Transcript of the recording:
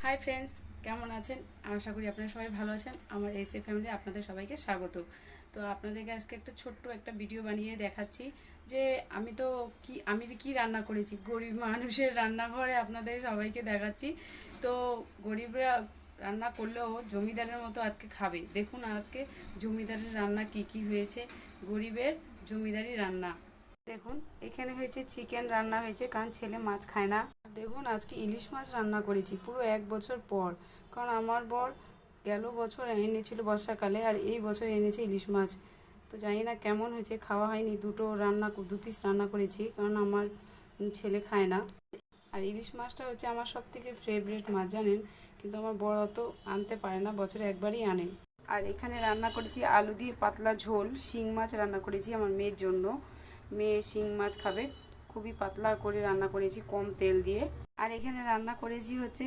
Hi friends, কেমন আছেন? আশা করি আপনারা সবাই ভালো আছেন। আমার এসএ ফ্যামিলি আপনাদের সবাইকে স্বাগত। তো আপনাদেরকে আজকে একটা ছোট্ট একটা ভিডিও বানিয়ে দেখাচ্ছি যে আমি কি রান্না করেছি। গরিব মানুষের রান্নাঘরে আপনাদের সবাইকে দেখাচ্ছি। তো গরিবরা রান্না করলেও জমিদারের মতো আজকে খাবে। দেখুন আজকে জমিদারের রান্না কি কি হয়েছে। গরিবের জমিদারি রান্না দেখুন। এখানে হয়েছে চিকেন রান্না হয়েছে, কারণ ছেলে মাছ খায় না। দেখুন আজকে ইলিশ মাছ রান্না করেছি পুরো 1 বছর পর, কারণ আমার বর গেল বছর এনেছিল বর্ষাকালে, আর এই বছর এনেছে ইলিশ মাছ। তো জানি না কেমন হয়েছে, খাওয়া হয়নি। 2 পিস রান্না করেছি, কারণ আমার ছেলে খায় না। আর ইলিশ মাছটা হচ্ছে আমার সব থেকে ফেভারিট মাছ, জানেন। কিন্তু আমার বর অত আনতে পারে না, বছরে একবারই আনে। আর এখানে রান্না করেছি আলু দিয়ে পাতলা ঝোল, শিং মাছ রান্না করেছি আমার মেয়ের জন্য। মেয়ে শিং মাছ খাবে, খুবই পাতলা করে রান্না করেছি কম তেল দিয়ে। আর এখানে রান্না করেছি হচ্ছে